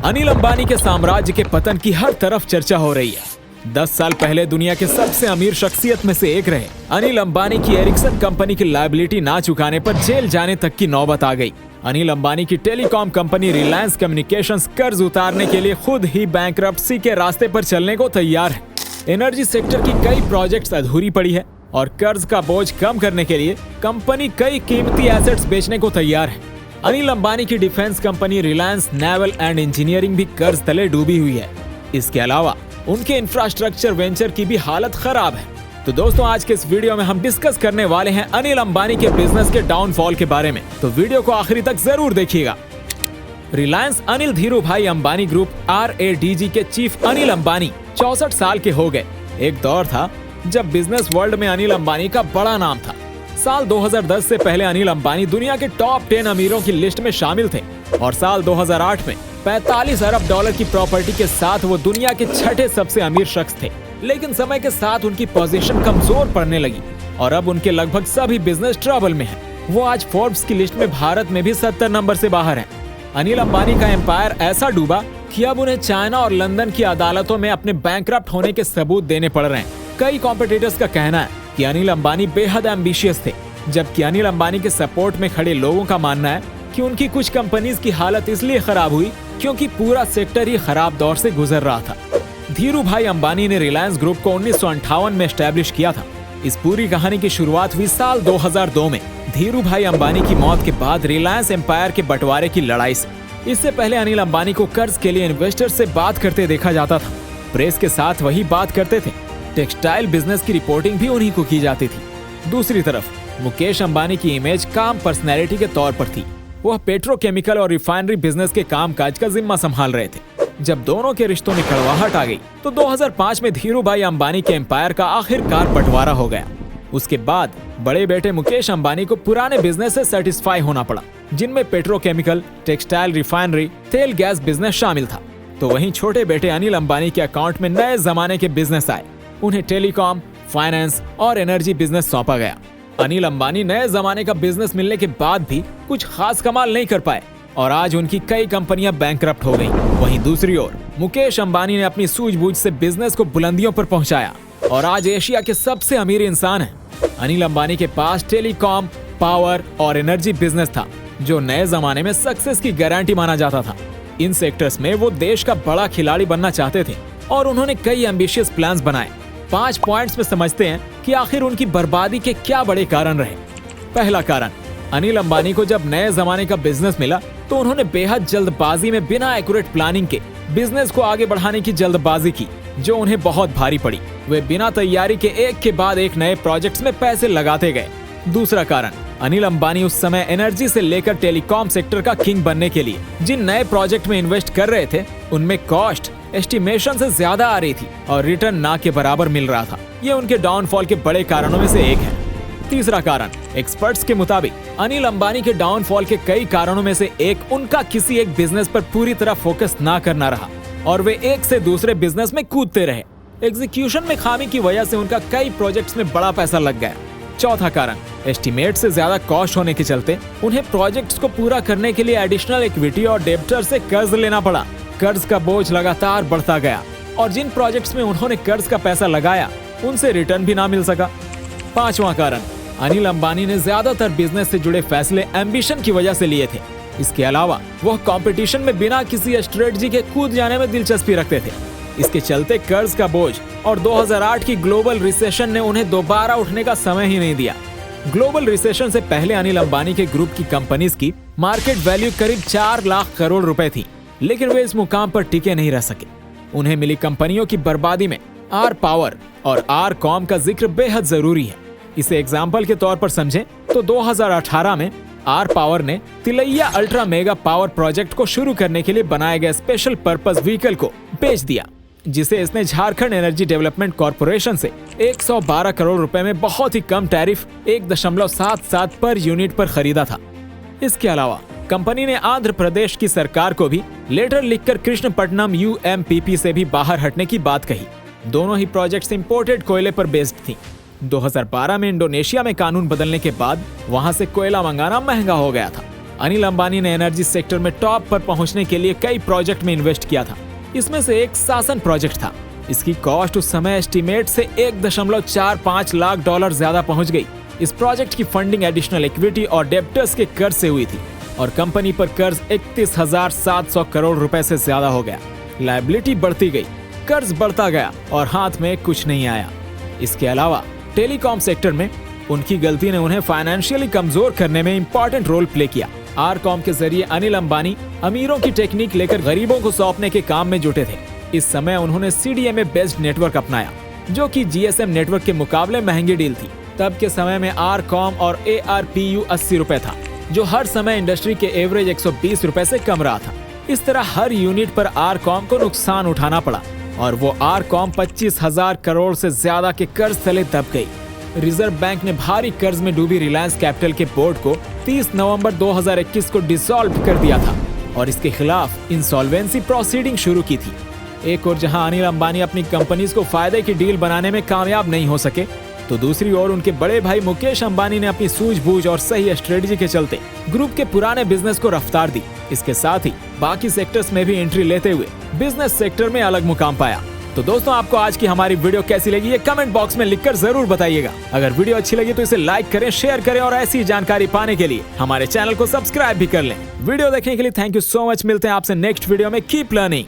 अनिल अंबानी के साम्राज्य के पतन की हर तरफ चर्चा हो रही है। 10 साल पहले दुनिया के सबसे अमीर शख्सियत में से एक रहे अनिल अंबानी की एरिक्सन कंपनी की लायबिलिटी ना चुकाने पर जेल जाने तक की नौबत आ गई। अनिल अंबानी की टेलीकॉम कंपनी रिलायंस कम्युनिकेशंस कर्ज उतारने के लिए खुद ही बैंकरप्सी के रास्ते पर चलने को तैयार है। एनर्जी सेक्टर की कई प्रोजेक्ट्स अधूरी पड़ी है और कर्ज का बोझ कम करने के लिए कंपनी कई कीमती एसेट्स बेचने को तैयार है। अनिल अंबानी की defence company Reliance naval and engineering भी कर्ज तले डूबी हुई है। इसके अलावा उनके इंफ्रास्ट्रक्चर वेंचर की भी हालत खराब है। तो दोस्तों, आज के इस वीडियो में हम डिस्कस करने वाले हैं अनिल अंबानी के बिजनेस के डाउनफॉल के बारे में, तो वीडियो को आखिरी तक जरूर देखिएगा। रिलायंस अनिल धीरूभाई अंबानी ग्रुप RADG के चीफ अनिल अंबानी 64 साल के हो गए। एक दौर था जब बिजनेस वर्ल्ड में अनिल अंबानी का बड़ा नाम था। साल 2010 से पहले अनिल अंबानी दुनिया के टॉप 10 अमीरों की लिस्ट में शामिल थे और साल 2008 में 45 अरब डॉलर की प्रॉपर्टी के साथ वो दुनिया के छठे सबसे अमीर शख्स थे। लेकिन समय के साथ उनकी पोजीशन कमजोर पड़ने लगी और अब उनके लगभग सभी बिजनेस ट्रबल में हैं। वो आज फोर्ब्स की लिस्ट में भारत में भी 70 नंबर से बाहर हैं। अनिल अंबानी का एम्पायर ऐसा डूबा कि अब उन्हें चाइना और लंदन की अदालतों में अपने बैंकरप्ट होने के सबूत देने पड़ रहे हैं। कई कॉम्पिटिटर्स का कहना है कि अनिल अंबानी बेहद एम्बिशियस थे, जबकि अनिल अंबानी के सपोर्ट में खड़े लोगों का मानना है कि उनकी कुछ कंपनीज की हालत इसलिए खराब हुई क्योंकि पूरा सेक्टर ही खराब दौर से गुजर रहा था। धीरूभाई अंबानी ने रिलायंस ग्रुप को 1958 में एस्टैब्लिश किया था। इस पूरी कहानी की शुरुआत हुई साल 2002 में धीरूभाई अंबानी की मौत के बाद रिलायंस एम्पायर के बंटवारे की लड़ाई से। इससे पहले अनिल अंबानी को कर्ज के लिए इन्वेस्टर से बात करते देखा जाता था। प्रेस के साथ वही बात करते थे। टेक्सटाइल बिजनेस की रिपोर्टिंग भी उन्हीं को की जाती थी। दूसरी तरफ मुकेश अंबानी की इमेज काम पर्सनैलिटी के तौर पर थी। वह पेट्रोकेमिकल और रिफाइनरी बिजनेस के कामकाज का जिम्मा संभाल रहे थे। जब दोनों के रिश्तों में कड़वाहट आ गई तो 2005 में धीरूभाई अंबानी के एम्पायर का आखिरकार बंटवारा हो गया। उसके बाद बड़े बेटे मुकेश अंबानी को पुराने बिजनेस से सेटिस्फाई होना पड़ा, जिनमें पेट्रोकेमिकल, टेक्सटाइल, रिफाइनरी, तेल गैस बिजनेस शामिल था। तो वहीं छोटे बेटे अनिल अंबानी के अकाउंट में नए जमाने के बिजनेस आए। उन्हें टेलीकॉम, फाइनेंस और एनर्जी बिजनेस सौंपा गया। अनिल अंबानी नए जमाने का बिजनेस मिलने के बाद भी कुछ खास कमाल नहीं कर पाए और आज उनकी कई कंपनियां बैंकरप्ट हो गईं। वहीं दूसरी ओर मुकेश अंबानी ने अपनी सूझबूझ से बिजनेस को बुलंदियों पर पहुंचाया और आज एशिया के सबसे अमीर इंसान हैं। अनिल अंबानी के पास टेलीकॉम, पावर और एनर्जी बिजनेस था, जो नए जमाने में सक्सेस की गारंटी माना जाता था। इन सेक्टर्स में वो देश का बड़ा खिलाड़ी बनना चाहते थे और उन्होंने कई एम्बिशियस प्लान्स बनाए। 5 पॉइंट्स में समझते हैं कि आखिर उनकी बर्बादी के क्या बड़े कारण रहे। पहला कारण, अनिल अंबानी को जब नए जमाने का बिजनेस मिला तो उन्होंने बेहद जल्दबाजी में बिना एक्यूरेट प्लानिंग के बिजनेस को आगे बढ़ाने की जल्दबाजी की, जो उन्हें बहुत भारी पड़ी। वे बिना तैयारी के एक के बाद एक नए प्रोजेक्ट्स में पैसे लगाते गए। दूसरा कारण, अनिल अंबानी उस समय एनर्जी से लेकर टेलीकॉम सेक्टर का किंग बनने के लिए जिन नए प्रोजेक्ट में इन्वेस्ट कर रहे थे, उनमें कॉस्ट एस्टिमेशन से ज्यादा आ रही थी और रिटर्न ना के बराबर मिल रहा था। ये उनके डाउनफॉल के बड़े कारणों में से एक है। तीसरा कारण, एक्सपर्ट्स के मुताबिक अनिल अंबानी के डाउनफॉल के कई कारणों में से एक उनका किसी एक बिजनेस पर पूरी तरह फोकस ना करना रहा और वे एक से दूसरे बिजनेस में कूदते रहे। एग्जीक्यूशन में खामी की वजह से उनका कई प्रोजेक्ट्स में बड़ा पैसा लग गया। चौथा कारण, एस्टिमेट से ज्यादा कॉस्ट होने के चलते उन्हें प्रोजेक्ट्स को पूरा करने के लिए एडिशनल इक्विटी और डेब्टर से कर्ज लेना पड़ा। कर्ज का बोझ लगातार बढ़ता गया और जिन प्रोजेक्ट्स में उन्होंने कर्ज का पैसा लगाया उनसे रिटर्न भी ना मिल सका। पांचवा कारण, अनिल अंबानी ने ज्यादातर बिजनेस से जुड़े फैसले एम्बिशन की वजह से लिए थे। इसके अलावा वह कंपटीशन में बिना किसी स्ट्रेटजी के कूद जाने में दिलचस्पी रखते थे। इसके चलते कर्ज का बोझ और 2008 की ग्लोबल रिसेशन ने उन्हें दोबारा उठने का समय ही नहीं दिया। ग्लोबल रिसेशन से पहले अनिल अंबानी के ग्रुप की कंपनीज की मार्केट वैल्यू करीब 4 लाख करोड़ रुपए थी, लेकिन वे इस मुकाम पर टिके नहीं रह सके। उन्हें मिली कंपनियों की बर्बादी में आर पावर और आर कॉम का जिक्र बेहद जरूरी है। इसे एग्जाम्पल के तौर पर समझें तो 2018 में आर पावर ने Tilaiya ultra mega power project को शुरू करने के लिए बनाए गए स्पेशल पर्पस व्हीकल को बेच दिया, जिसे इसने झारखंड एनर्जी डेवलपमेंट कॉर्पोरेशन से 112 करोड़ रुपए में बहुत ही कम टैरिफ 1.77 पर यूनिट पर खरीदा था। इसके अलावा कंपनी ने आंध्र प्रदेश की सरकार को भी लेटर लिखकर कृष्णपट्टनम UMPP से भी बाहर हटने की बात कही। दोनों ही प्रोजेक्ट्स इंपोर्टेड कोयले पर बेस्ड थी। 2012 में इंडोनेशिया में कानून बदलने के बाद वहां से कोयला मंगाना महंगा हो गया था। अनिल अंबानी ने एनर्जी सेक्टर में टॉप पर पहुंचने के लिए कई प्रोजेक्ट में इन्वेस्ट किया था। इसमें से एक शासन प्रोजेक्ट था। इसकी कॉस्ट उस समय एस्टीमेट से 1.45 लाख डॉलर ज्यादा पहुंच गई। इस प्रोजेक्ट की फंडिंग एडिशनल इक्विटी और डेब्टर्स के कर्ज से हुई थी और कंपनी पर कर्ज 31,700 करोड़ रुपए से ज्यादा हो गया। लायबिलिटी बढ़ती गई, कर्ज बढ़ता गया और हाथ में कुछ नहीं आया। इसके अलावा टेलीकॉम सेक्टर में उनकी गलती ने उन्हें फाइनेंशियली कमजोर करने में इंपॉर्टेंट रोल प्ले किया। आरकॉम के जरिए अनिल अंबानी अमीरों की टेक्निक लेकर गरीबों को सौंपने के काम में जुटे थे। इस समय उन्होंने CDMA बेस्ड नेटवर्क अपनाया, जो कि GSM नेटवर्क के मुकाबले महंगी डील थी। तब के समय में आरकॉम और ARPU 80 रुपए था, जो हर समय इंडस्ट्री के एवरेज 120 रुपए से कम रहा था। इस तरह हर यूनिट पर आरकॉम को नुकसान उठाना पड़ा और वो आरकॉम 25,000 करोड़ से ज्यादा के कर्ज तले दब गई। रिजर्व बैंक ने भारी कर्ज में डूबी रिलायंस कैपिटल के बोर्ड को 30 नवंबर 2021 को डिसॉल्व कर दिया था और इसके खिलाफ इंसॉल्वेंसी प्रोसीडिंग शुरू की थी। एक और जहां अनिल अंबानी अपनी कंपनीज को फायदे की डील बनाने में कामयाब नहीं हो सके, तो दूसरी ओर उनके बड़े भाई मुकेश अंबानी ने अपनी सूझबूझ और सही स्ट्रेटजी के चलते ग्रुप के पुराने बिजनेस को रफ्तार दी। इसके साथ ही बाकी सेक्टर्स में भी एंट्री लेते हुए बिजनेस सेक्टर में अलग मुकाम पाया। तो दोस्तों, आपको आज की हमारी वीडियो कैसी लगी ये कमेंट बॉक्स में लिखकर जरूर बताइएगा। अगर वीडियो अच्छी लगी तो इसे लाइक करें, शेयर करें और ऐसी जानकारी पाने के लिए हमारे चैनल को सब्सक्राइब भी कर लें। वीडियो देखने के लिए थैंक यू सो मच। मिलते हैं आपसे नेक्स्ट वीडियो में। Keep learning.